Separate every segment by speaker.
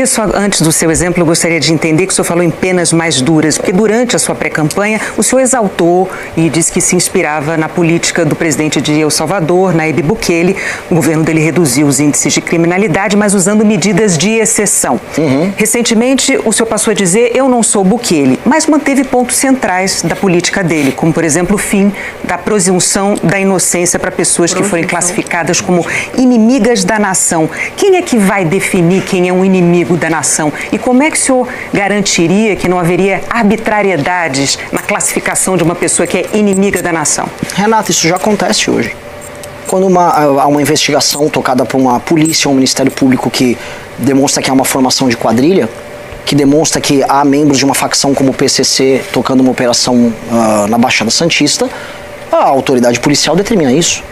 Speaker 1: Isso, antes do seu exemplo, eu gostaria de entender que o senhor falou em penas mais duras, porque durante a sua pré-campanha, o senhor exaltou e disse que se inspirava na política do presidente de El Salvador, Nayib Bukele. O governo dele reduziu os índices de criminalidade, mas usando medidas de exceção. Recentemente, o senhor passou a dizer, eu não sou Bukele, mas manteve pontos centrais da política dele, como, por exemplo, o fim da presunção da inocência para pessoas que forem classificadas como inimigas da nação. Quem é que vai definir quem é um inimigo da nação? E como é que o senhor garantiria que não haveria arbitrariedades na classificação de uma pessoa que é inimiga da nação?
Speaker 2: Renata, isso já acontece hoje. Quando há uma investigação tocada por uma polícia ou um Ministério Público que demonstra que há uma formação de quadrilha, que demonstra que há membros de uma facção como o PCC tocando uma operação na Baixada Santista, a autoridade policial determina isso.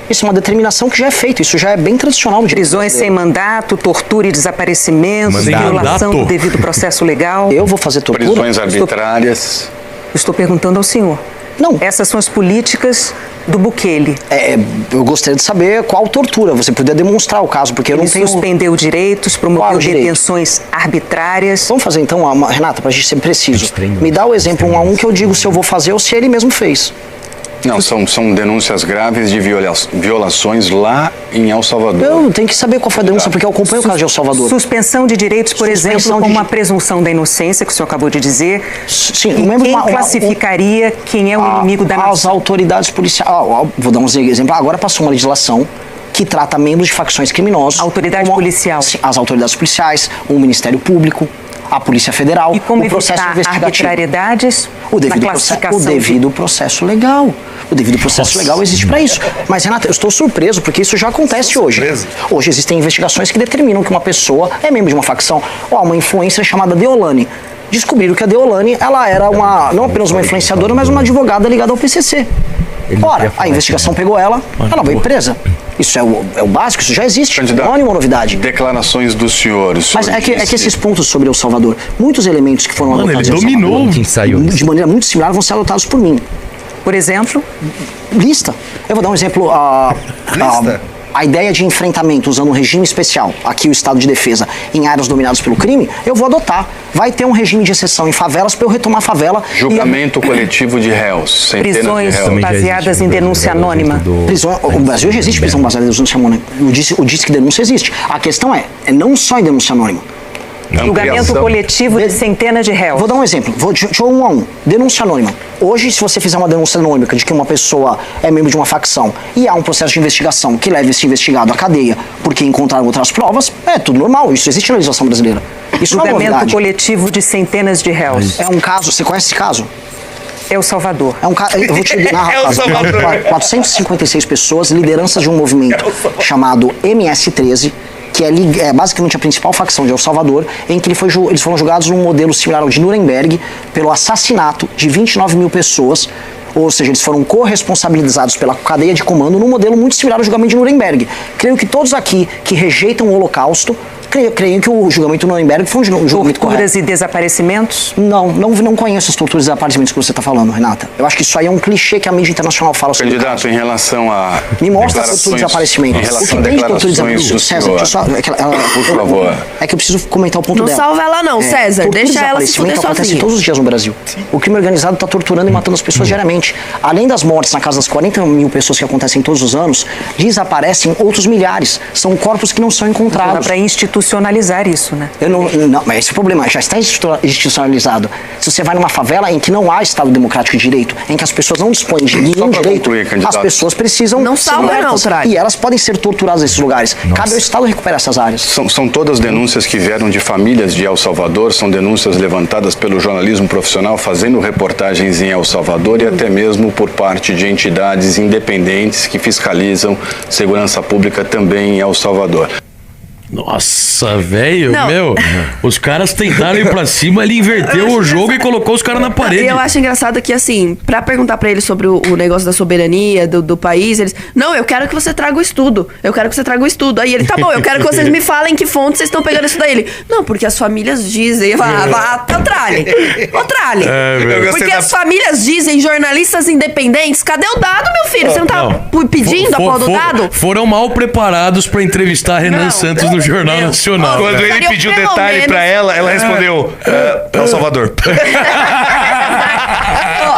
Speaker 2: Isso é uma determinação que já é feita, isso já é bem tradicional no direito.
Speaker 1: Prisões sem mandato, tortura e desaparecimentos, violação do devido processo legal.
Speaker 2: Eu vou fazer tortura?
Speaker 3: Prisões arbitrárias.
Speaker 1: Estou perguntando ao senhor.
Speaker 2: Não.
Speaker 1: Essas são as políticas do Bukele.
Speaker 2: Eu gostaria de saber qual tortura. Você poderia demonstrar o caso, porque eu não tenho...
Speaker 1: Suspendeu direitos, promoveu detenções arbitrárias.
Speaker 2: Vamos fazer então, Renata, para a gente ser preciso. Me dá o exemplo um a um que eu digo se eu vou fazer ou se ele mesmo fez.
Speaker 3: Não, são denúncias graves de violações lá em El Salvador.
Speaker 2: Eu tenho que saber qual foi a denúncia, porque eu acompanho o caso de El Salvador.
Speaker 1: Suspensão de direitos, por exemplo, como a presunção da inocência, que o senhor acabou de dizer.
Speaker 2: Sim,
Speaker 1: e quem classificaria quem é o inimigo da nação?
Speaker 2: As autoridades policiais. Vou dar um exemplo. Agora passou uma legislação que trata membros de facções criminosas.
Speaker 1: Autoridade policial.
Speaker 2: Sim, as autoridades policiais, o Ministério Público, a Polícia Federal,
Speaker 1: e como
Speaker 2: o processo investigativo.
Speaker 1: Arbitrariedades
Speaker 2: o devido processo legal. O devido processo legal existe para isso. Mas, Renata, eu estou surpreso porque isso já acontece hoje. Hoje existem investigações que determinam que uma pessoa é membro de uma facção. Uma influencer chamada Deolane. Descobriram que a Deolane, ela era não apenas uma influenciadora, mas uma advogada ligada ao PCC. Ora, a investigação pegou ela foi presa. Isso é o básico, isso já existe. Não é nenhuma novidade.
Speaker 3: Declarações dos senhores.
Speaker 2: Mas é que esses pontos sobre El Salvador, muitos elementos que foram adotados
Speaker 4: ele dominou quem saiu
Speaker 2: de maneira muito similar vão ser adotados por mim.
Speaker 1: Por exemplo?
Speaker 2: Lista. Eu vou dar um exemplo. A ideia de enfrentamento usando um regime especial, aqui o estado de defesa, em áreas dominadas pelo crime, eu vou adotar. Vai ter um regime de exceção em favelas para eu retomar a favela.
Speaker 3: Julgamento coletivo de réus.
Speaker 1: Prisões baseadas em denúncia anônima.
Speaker 2: O Brasil já existe prisão baseada em denúncia anônima. O Disque Denúncia existe. A questão é não só em denúncia anônima.
Speaker 1: Julgamento coletivo de centenas de réus.
Speaker 2: Vou dar um exemplo, deixa eu um a um. Denúncia anônima. Hoje, se você fizer uma denúncia anônima de que uma pessoa é membro de uma facção e há um processo de investigação que leva esse investigado à cadeia porque encontraram outras provas, é tudo normal, isso existe na legislação brasileira. Isso não é novidade.
Speaker 1: Julgamento coletivo de centenas de réus.
Speaker 2: É um caso, você conhece esse caso?
Speaker 1: El Salvador.
Speaker 2: É um caso, eu vou te narrar. 456 pessoas, lideranças de um movimento chamado MS-13, que é basicamente a principal facção de El Salvador, em que eles foram julgados num modelo similar ao de Nuremberg pelo assassinato de 29 mil pessoas, ou seja, eles foram corresponsabilizados pela cadeia de comando num modelo muito similar ao julgamento de Nuremberg. Creio que todos aqui que rejeitam o Holocausto creio que o julgamento de Nuremberg foi um julgamento correto.
Speaker 1: Torturas e desaparecimentos?
Speaker 2: Não conheço as torturas e desaparecimentos que você está falando, Renata. Eu acho que isso aí é um clichê que a mídia internacional fala sobre.
Speaker 3: Candidato, em relação a...
Speaker 2: Me mostra a tortura e desaparecimento.
Speaker 3: Em relação a declarações do senhor, por favor.
Speaker 2: É que eu preciso comentar o ponto dela.
Speaker 5: Não salva ela não, César. Deixa ela se fuder sozinha.
Speaker 2: Acontece todos os dias no Brasil. O crime organizado está torturando e matando as pessoas diariamente. Além das mortes na casa das 40 mil pessoas que acontecem todos os anos, desaparecem outros milhares. São corpos que não são encontrados.
Speaker 1: Dá para institucionalizar isso. Né?
Speaker 2: Mas esse é o problema, já está institucionalizado. Se você vai numa favela em que não há Estado democrático de direito, em que as pessoas não dispõem de nenhum direito, as pessoas precisam
Speaker 5: não salva não,
Speaker 2: e elas podem ser torturadas nesses lugares. Cabe ao Estado recuperar essas áreas.
Speaker 3: São todas denúncias que vieram de famílias de El Salvador, são denúncias levantadas pelo jornalismo profissional fazendo reportagens em El Salvador e até mesmo por parte de entidades independentes que fiscalizam segurança pública também em El Salvador.
Speaker 4: Nossa, velho, os caras tentaram ir pra cima, ele inverteu o jogo e colocou os caras na parede.
Speaker 5: Eu acho engraçado que, assim, pra perguntar pra eles sobre o negócio da soberania do país, eles, não, eu quero que você traga o estudo, Aí ele, tá bom, eu quero que vocês me falem que fontes vocês estão pegando isso daí. Ele, não, porque as famílias dizem, tralhe. Porque as famílias dizem, jornalistas independentes, cadê o dado, meu filho? Você não tá pedindo a pau do dado?
Speaker 4: Foram mal preparados pra entrevistar Renan Santos no no Jornal Nacional.
Speaker 6: Quando ele pediu detalhe pra ela respondeu: El Salvador.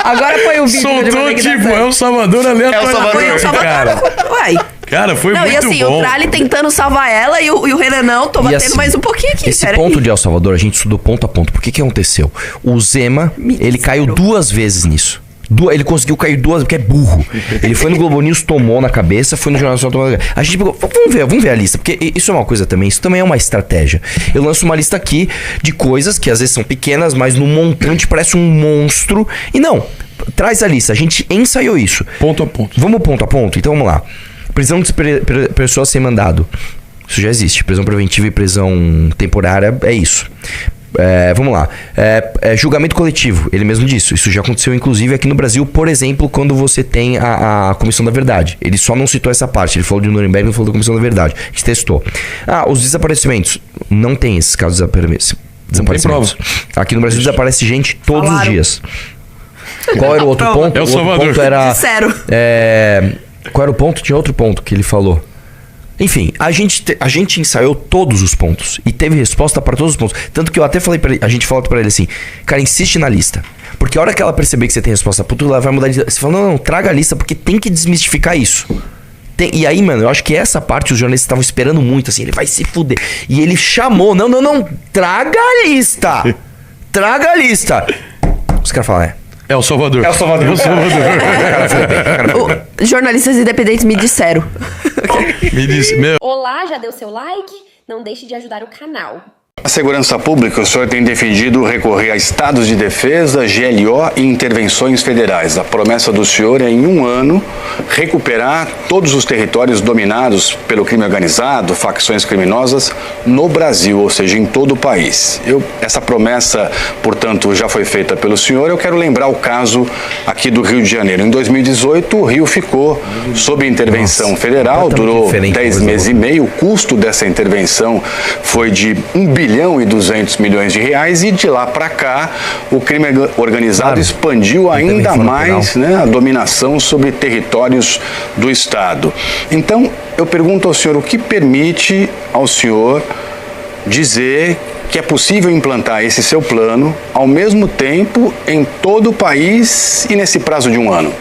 Speaker 5: Agora foi o vídeo.
Speaker 4: Soltou tipo, é o Salvador aleatoriamente, cara.
Speaker 5: Uai.
Speaker 4: Cara, foi muito bom.
Speaker 5: E assim, o Trali tentando salvar ela e o Renan não, tô batendo
Speaker 7: assim,
Speaker 5: mais um pouquinho aqui.
Speaker 7: Esse ponto de El Salvador, a gente estudou ponto a ponto. Por que aconteceu? O Zema, ele caiu 2 vezes nisso. Ele conseguiu cair 2, porque é burro. Ele foi no Globo News, tomou na cabeça, foi no Jornal Nacional, tomou na cabeça. A gente pegou, vamos ver a lista, porque isso é uma coisa também, isso também é uma estratégia. Eu lanço uma lista aqui de coisas que às vezes são pequenas, mas no montante parece um monstro. E não, traz a lista, a gente ensaiou isso.
Speaker 4: Ponto a ponto.
Speaker 7: Vamos ponto a ponto? Então vamos lá. Prisão de pessoas sem mandado. Isso já existe. Prisão preventiva e prisão temporária é isso. Vamos lá. Julgamento coletivo, ele mesmo disse. Isso já aconteceu, inclusive, aqui no Brasil, por exemplo, quando você tem a Comissão da Verdade. Ele só não citou essa parte. Ele falou de Nuremberg, não falou da Comissão da Verdade. A gente testou. Os desaparecimentos. Não tem esses casos de desaparecimentos. Aqui no Brasil desaparece gente todos os dias. Qual era o outro ponto?
Speaker 4: El Salvador.
Speaker 7: O outro ponto era...
Speaker 5: Zero.
Speaker 7: Qual era o ponto? Tinha outro ponto que ele falou. Enfim, a gente ensaiou todos os pontos e teve resposta para todos os pontos. Tanto que eu até falei pra ele, a gente falou pra ele assim, cara, insiste na lista. Porque a hora que ela perceber que você tem resposta pra tudo, ela vai mudar de... Você fala, não, traga a lista, porque tem que desmistificar isso. E aí, mano, eu acho que essa parte os jornalistas estavam esperando muito, assim, ele vai se fuder. E ele chamou, não, traga a lista. Traga a lista. Os caras falam,
Speaker 4: El Salvador.
Speaker 6: El Salvador.
Speaker 5: Jornalistas independentes me disseram.
Speaker 4: Me disse, meu.
Speaker 8: Olá, já deu seu like? Não deixe de ajudar o canal.
Speaker 3: A segurança pública, o senhor tem defendido recorrer a estados de defesa, GLO e intervenções federais. A promessa do senhor é, em 1 ano, recuperar todos os territórios dominados pelo crime organizado, facções criminosas, no Brasil, ou seja, em todo o país. Essa promessa, portanto, já foi feita pelo senhor. Eu quero lembrar o caso aqui do Rio de Janeiro. Em 2018, o Rio ficou sob intervenção federal, durou 10 meses e meio. O custo dessa intervenção foi de R$1,2 bilhão e de lá para cá o crime organizado expandiu ainda mais, né, a dominação sobre territórios do Estado. Então, eu pergunto ao senhor, o que permite ao senhor dizer que é possível implantar esse seu plano ao mesmo tempo em todo o país e nesse prazo de 1 ano?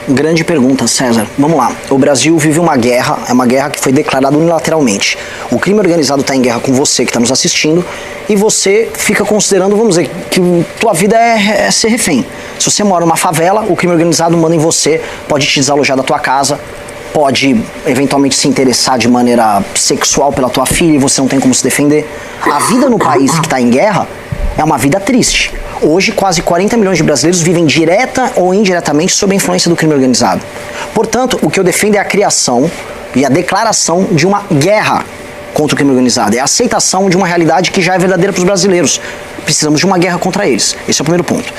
Speaker 2: Grande pergunta, César. Vamos lá. O Brasil vive uma guerra, é uma guerra que foi declarada unilateralmente. O crime organizado está em guerra com você que está nos assistindo e você fica considerando, vamos dizer, que tua vida é ser refém. Se você mora numa favela, o crime organizado manda em você, pode te desalojar da tua casa, pode eventualmente se interessar de maneira sexual pela tua filha e você não tem como se defender. A vida no país que está em guerra é uma vida triste. Hoje, quase 40 milhões de brasileiros vivem direta ou indiretamente sob a influência do crime organizado. Portanto, o que eu defendo é a criação e a declaração de uma guerra contra o crime organizado. É a aceitação de uma realidade que já é verdadeira para os brasileiros. Precisamos de uma guerra contra eles. Esse é o primeiro ponto.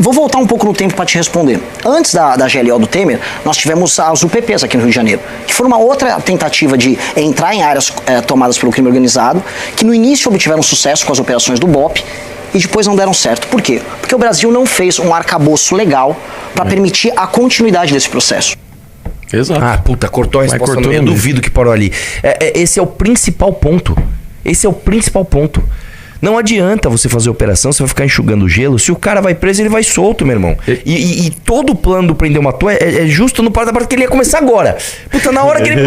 Speaker 2: Vou voltar um pouco no tempo para te responder. Antes da GLO do Temer, nós tivemos as UPPs aqui no Rio de Janeiro, que foi uma outra tentativa de entrar em áreas tomadas pelo crime organizado, que no início obtiveram sucesso com as operações do BOP, e depois não deram certo. Por quê? Porque o Brasil não fez um arcabouço legal para permitir a continuidade desse processo.
Speaker 4: Exato.
Speaker 7: Puta, cortou a resposta. Eu duvido que parou ali. Esse é o principal ponto. Esse é o principal ponto. Não adianta você fazer operação, você vai ficar enxugando gelo. Se o cara vai preso, ele vai solto, meu irmão. E todo o plano do prender uma toa é justo no passo da parte que ele ia começar agora. Puta, na hora que ele...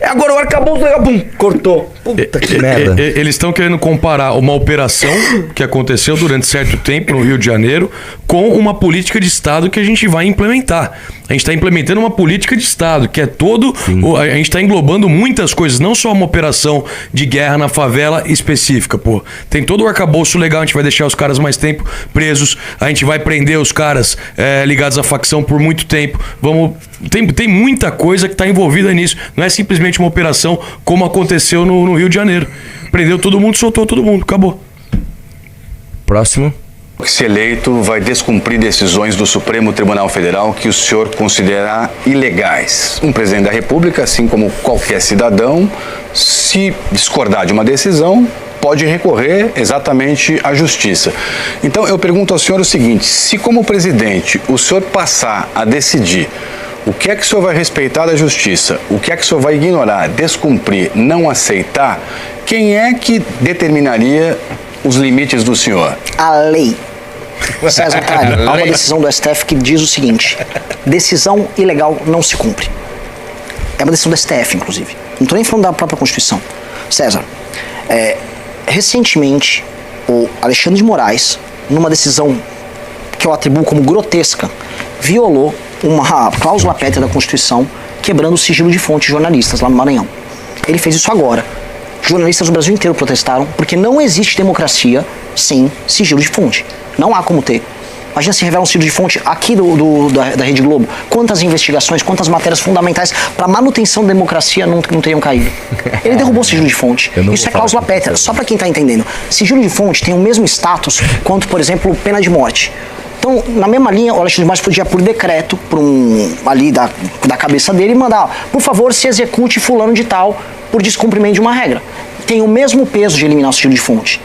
Speaker 7: agora o ar acabou, bum, cortou. Puta que merda.
Speaker 4: Eles estão querendo comparar uma operação que aconteceu durante certo tempo no Rio de Janeiro com uma política de Estado que a gente vai implementar. A gente está implementando uma política de Estado, que é todo... A gente está englobando muitas coisas, não só uma operação de guerra na favela específica, pô. Tem todo o arcabouço legal, a gente vai deixar os caras mais tempo presos, a gente vai prender os caras ligados à facção por muito tempo. Tem muita coisa que está envolvida nisso. Não é simplesmente uma operação como aconteceu no Rio de Janeiro. Prendeu todo mundo, soltou todo mundo, acabou.
Speaker 7: Próximo.
Speaker 3: Se eleito, vai descumprir decisões do Supremo Tribunal Federal que o senhor considerar ilegais. Um presidente da República, assim como qualquer cidadão, se discordar de uma decisão, pode recorrer exatamente à justiça. Então eu pergunto ao senhor o seguinte: se como presidente o senhor passar a decidir O que é que o senhor vai respeitar da justiça? O que é que o senhor vai ignorar, descumprir, não aceitar? Quem é que determinaria os limites do senhor?
Speaker 2: A lei. César Tralli, há uma decisão do STF que diz o seguinte: decisão ilegal não se cumpre. É uma decisão do STF, inclusive. Não estou nem falando da própria Constituição. César, recentemente, o Alexandre de Moraes, numa decisão que eu atribuo como grotesca, violou uma cláusula pétrea da Constituição, quebrando o sigilo de fonte de jornalistas lá no Maranhão. Ele fez isso agora. Jornalistas do Brasil inteiro protestaram, porque não existe democracia sem sigilo de fonte. Não há como ter. Imagina se revela um sigilo de fonte aqui da Rede Globo. Quantas investigações, quantas matérias fundamentais para manutenção da democracia não teriam caído. Ele derrubou o sigilo de fonte. Isso é cláusula pétrea, só para quem está entendendo. Sigilo de fonte tem o mesmo status quanto, por exemplo, pena de morte. Então, na mesma linha, o Alexandre de Moraes podia, por decreto, ali da cabeça dele, mandar, por favor, se execute fulano de tal por descumprimento de uma regra. Tem o mesmo peso de eliminar o sigilo de fonte.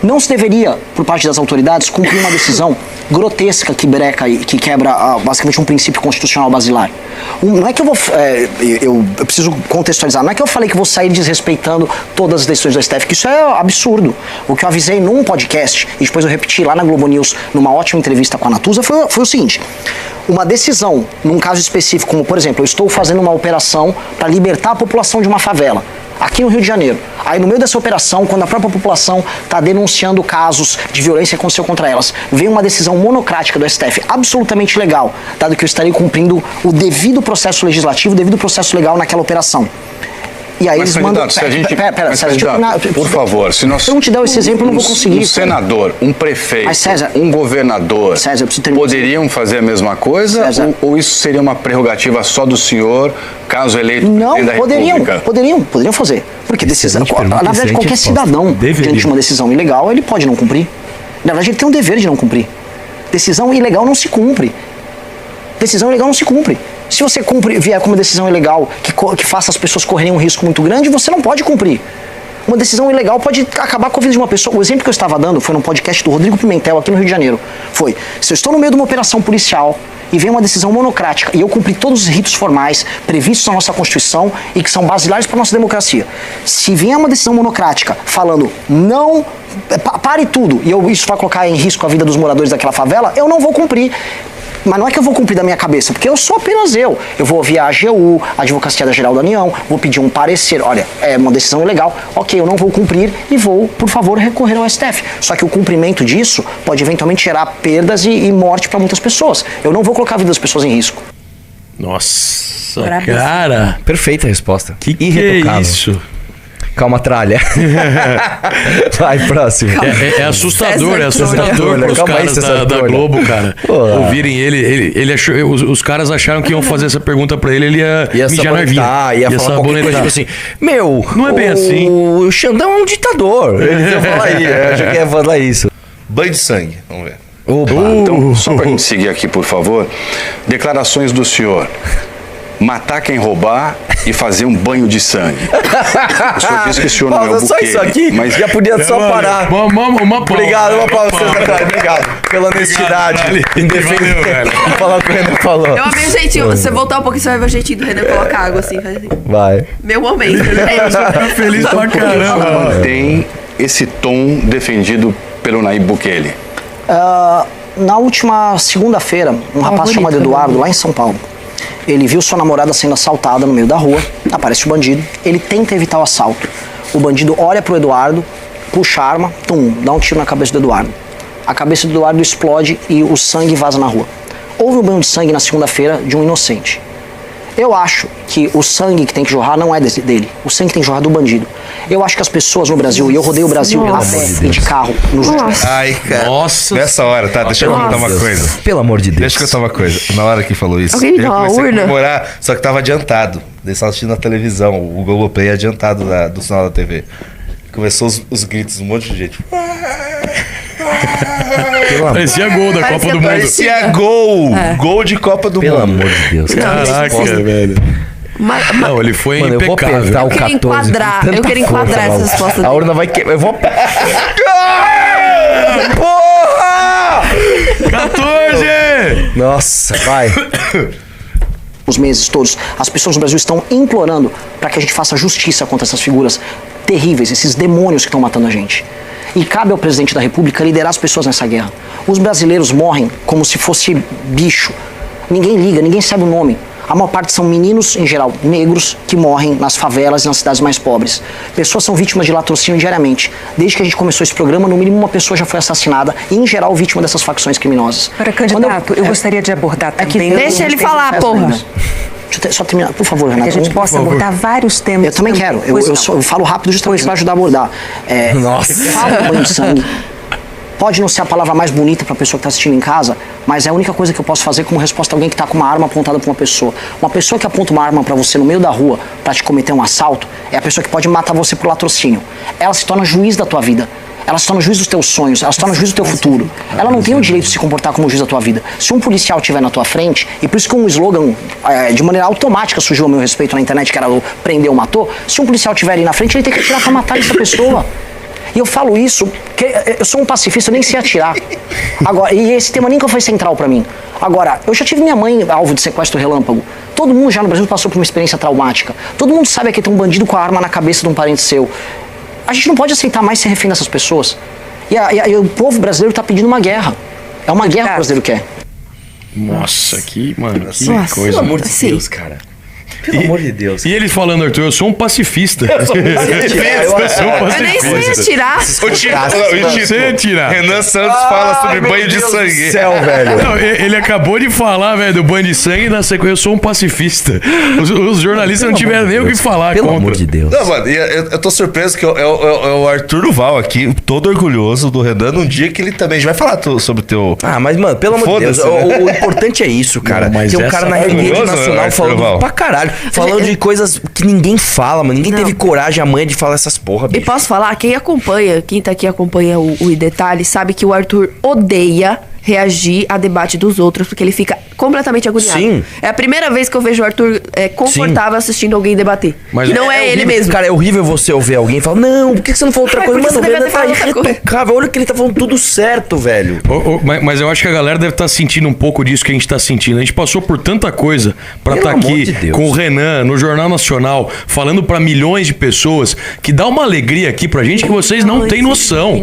Speaker 2: Não se deveria, por parte das autoridades, cumprir uma decisão grotesca que quebra basicamente um princípio constitucional basilar. Não é que eu vou... eu preciso contextualizar. Não é que eu falei que vou sair desrespeitando todas as decisões do STF, que isso é absurdo. O que eu avisei num podcast, e depois eu repeti lá na Globo News, numa ótima entrevista com a Natuza, foi o seguinte: uma decisão, num caso específico, como por exemplo, eu estou fazendo uma operação para libertar a população de uma favela, aqui no Rio de Janeiro. Aí no meio dessa operação, quando a própria população está denunciando casos de violência que aconteceu contra elas, vem uma decisão monocrática do STF, absolutamente legal, dado que eu estarei cumprindo o devido processo legislativo, o devido processo legal naquela operação. E aí eles mandam...
Speaker 3: Por favor, se nós...
Speaker 2: Se eu não te der esse exemplo, eu não vou conseguir.
Speaker 3: Um senador, um prefeito, um governador, poderiam fazer a mesma coisa? Ou isso seria uma prerrogativa só do senhor, caso eleito presidente da República?
Speaker 2: Poderiam fazer. Porque decisão... Na verdade, qualquer cidadão, diante de uma decisão ilegal, ele pode não cumprir. Na verdade, ele tem um dever de não cumprir. Decisão ilegal não se cumpre. Decisão ilegal não se cumpre. Se você vier com uma decisão ilegal que faça as pessoas correrem um risco muito grande, você não pode cumprir. Uma decisão ilegal pode acabar com a vida de uma pessoa. O exemplo que eu estava dando foi num podcast do Rodrigo Pimentel, aqui no Rio de Janeiro. Foi, se eu estou no meio de uma operação policial e vem uma decisão monocrática e eu cumpri todos os ritos formais previstos na nossa Constituição e que são basilares para a nossa democracia. Se vier uma decisão monocrática falando não, pare tudo, e isso vai colocar em risco a vida dos moradores daquela favela, eu não vou cumprir. Mas não é que eu vou cumprir da minha cabeça, porque eu sou apenas eu. Eu vou via a AGU, a Advocacia Geral da União, vou pedir um parecer. Olha, é uma decisão ilegal. Ok, eu não vou cumprir e vou, por favor, recorrer ao STF. Só que o cumprimento disso pode eventualmente gerar perdas e morte para muitas pessoas. Eu não vou colocar a vida das pessoas em risco.
Speaker 4: Nossa, cara.
Speaker 7: Perfeita resposta.
Speaker 4: Que é isso?
Speaker 7: Calma, tralha. Vai, próximo.
Speaker 4: É assustador, é assustador para os caras da Globo, cara. Ouvirem ele achou, os caras acharam que iam fazer essa pergunta pra ele ia mijar na vida.
Speaker 7: Ia falar qualquer coisa, tipo assim,
Speaker 4: não é bem assim.
Speaker 7: O Xandão é um ditador. Eles iam falar aí, eu achei que ia falar isso.
Speaker 6: Banho de sangue, vamos ver.
Speaker 3: Então, só pra gente seguir aqui, por favor, declarações do senhor. Matar quem roubar e fazer um banho de sangue. O senhor disse que o senhor não é o Bukele.
Speaker 7: Só isso aqui, mas já podia só parar. Obrigado, uma pausa, cara. Obrigado pela honestidade em defender e falar o que o Renan falou.
Speaker 5: Eu amei o jeitinho. Você voltar um pouquinho, você vai ver o jeitinho do Renan colocar água assim.
Speaker 7: Vai.
Speaker 5: Meu momento.
Speaker 4: Feliz pra caramba.
Speaker 3: Tem esse tom defendido pelo Nayib Bukele.
Speaker 2: Na última segunda-feira, um rapaz chamado Eduardo, lá em São Paulo, ele viu sua namorada sendo assaltada no meio da rua, aparece o bandido, ele tenta evitar o assalto. O bandido olha pro Eduardo, puxa a arma, dá um tiro na cabeça do Eduardo. A cabeça do Eduardo explode e o sangue vaza na rua. Houve um banho de sangue na segunda-feira de um inocente. Eu acho que o sangue que tem que jorrar não é dele. O sangue que tem que jorrar do bandido. Eu acho que as pessoas no Brasil, e eu rodei o Brasil a pé e de carro nos últimos.
Speaker 6: Ai, cara.
Speaker 4: Nossa.
Speaker 6: Nessa hora, tá? Deixa eu contar uma coisa.
Speaker 7: Pelo amor de Deus.
Speaker 6: Deixa eu contar uma coisa. Na hora que falou isso,
Speaker 5: alguém
Speaker 6: eu comecei
Speaker 5: urna?
Speaker 6: a comemorar, só que tava adiantado. Eles estavam assistindo na televisão, o Globoplay adiantado do sinal da TV. Começou os gritos, um monte de gente.
Speaker 4: Parecia gol da Copa do Mundo.
Speaker 6: Parecia gol! Gol de Copa do Mundo.
Speaker 7: Pelo amor de Deus.
Speaker 4: Caraca, velho. Não, ele foi impecável.
Speaker 5: Eu queria enquadrar essa resposta.
Speaker 7: A urna vai quebrar. Eu vou... Porra!
Speaker 4: 14!
Speaker 7: Nossa, vai.
Speaker 2: os meses todos, as pessoas no Brasil estão implorando para que a gente faça justiça contra essas figuras terríveis, esses demônios que estão matando a gente. E cabe ao presidente da República liderar as pessoas nessa guerra. Os brasileiros morrem como se fosse bicho. Ninguém liga, ninguém sabe o nome. A maior parte são meninos, em geral, negros, que morrem nas favelas e nas cidades mais pobres. Pessoas são vítimas de latrocínio diariamente. Desde que a gente começou esse programa, no mínimo uma pessoa já foi assassinada e, em geral, vítima dessas facções criminosas.
Speaker 1: Para candidato, eu gostaria de abordar também...
Speaker 5: Deixa ele falar, porra.
Speaker 2: Deixa eu só terminar, por favor, Renata.
Speaker 1: Que a gente possa abordar vários temas.
Speaker 2: Eu também quero. Eu falo rápido justamente para ajudar a abordar.
Speaker 7: Nossa.
Speaker 2: Fala do banho de sangue. Pode não ser a palavra mais bonita para a pessoa que está assistindo em casa, mas é a única coisa que eu posso fazer como resposta a alguém que está com uma arma apontada para uma pessoa. Uma pessoa que aponta uma arma para você no meio da rua para te cometer um assalto é a pessoa que pode matar você por latrocínio. Ela se torna juiz da tua vida. Ela se torna juiz dos teus sonhos, ela se torna juiz do teu futuro. Ela não tem o direito de se comportar como juiz da tua vida. Se um policial estiver na tua frente, e por isso que um slogan de maneira automática surgiu a meu respeito na internet, que era o prendeu, matou, se um policial estiver ali na frente, ele tem que atirar para matar essa pessoa. E eu falo isso porque eu sou um pacifista, eu nem sei atirar. Agora, e esse tema nunca foi central pra mim. Agora, eu já tive minha mãe alvo de sequestro relâmpago. Todo mundo já no Brasil passou por uma experiência traumática. Todo mundo sabe que tem um bandido com a arma na cabeça de um parente seu. A gente não pode aceitar mais ser refém dessas pessoas. E o povo brasileiro tá pedindo uma guerra. É uma guerra que o brasileiro quer.
Speaker 4: Nossa, que
Speaker 5: Nossa,
Speaker 4: coisa.
Speaker 7: Pelo amor de Deus, cara. Pelo amor de Deus.
Speaker 4: E eles falando, Arthur, eu sou um pacifista.
Speaker 7: Eu sou um pacifista.
Speaker 5: Eu nem sei atirar.
Speaker 4: Eu sei atirar.
Speaker 6: Renan Santos fala sobre banho de sangue.
Speaker 7: Céu, velho.
Speaker 4: Não, ele acabou de falar, velho, do banho de sangue e na sequência eu sou um pacifista. Os jornalistas não tiveram nem o que falar
Speaker 7: Pelo
Speaker 4: contra.
Speaker 7: amor de Deus.
Speaker 6: Não, mano, eu tô surpreso que é o Arthur Duval aqui, todo orgulhoso do Renan, num dia que ele também já vai falar sobre o teu...
Speaker 7: Ah, mas, mano, pelo amor de Deus, o importante é isso, cara.
Speaker 4: Não, mas
Speaker 7: tem um cara na rede
Speaker 6: orgulhoso,
Speaker 7: nacional
Speaker 6: Arthur
Speaker 7: falando
Speaker 6: Duval.
Speaker 7: pra caralho. Falando de coisas que ninguém fala, mano. Ninguém teve coragem, a mãe, de falar essas porra,
Speaker 5: E
Speaker 7: bicho.
Speaker 5: posso falar, quem tá aqui acompanha o Em Detalhes, sabe que o Arthur odeia reagir a debate dos outros, porque ele fica completamente agoniado.
Speaker 7: Sim.
Speaker 5: É a primeira vez que eu vejo o Arthur confortável assistindo alguém debater.
Speaker 4: Mas
Speaker 5: que não é ele
Speaker 7: horrível,
Speaker 5: mesmo.
Speaker 7: Cara, é horrível você ouvir alguém falar, não, por que você não falou outra
Speaker 5: Ai,
Speaker 7: coisa?
Speaker 5: porque
Speaker 7: Mano, o
Speaker 5: você devia
Speaker 7: Renan
Speaker 5: ter
Speaker 7: tá
Speaker 5: falado outra coisa.
Speaker 7: irretocável. Olha que ele tá falando tudo certo, velho.
Speaker 4: Mas eu acho que a galera deve estar sentindo um pouco disso que a gente tá sentindo. A gente passou por tanta coisa pra
Speaker 7: Pelo
Speaker 4: estar
Speaker 7: amor
Speaker 4: aqui
Speaker 7: de Deus.
Speaker 4: com o Renan no Jornal Nacional, falando pra milhões de pessoas, que dá uma alegria aqui pra gente que vocês não têm noção.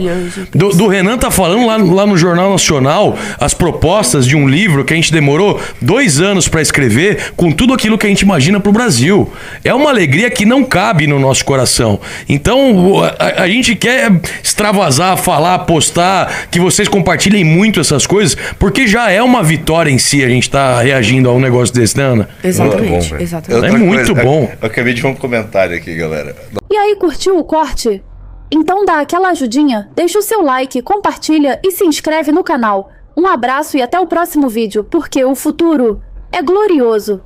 Speaker 4: Do Renan tá falando lá no Jornal Nacional as propostas de um livro que a gente demorou 2 anos pra escrever, com tudo aquilo que a gente imagina pro Brasil. É uma alegria que não cabe no nosso coração. Então, a gente quer extravasar, falar, postar, que vocês compartilhem muito essas coisas, porque já é uma vitória em si a gente tá reagindo a um negócio desse, né, Ana?
Speaker 5: Exatamente, exatamente.
Speaker 4: É muito bom.
Speaker 6: Eu acabei de ver um comentário aqui, galera.
Speaker 9: E aí, curtiu o corte? Então dá aquela ajudinha, deixa o seu like, compartilha e se inscreve no canal. Um abraço e até o próximo vídeo, porque o futuro é glorioso.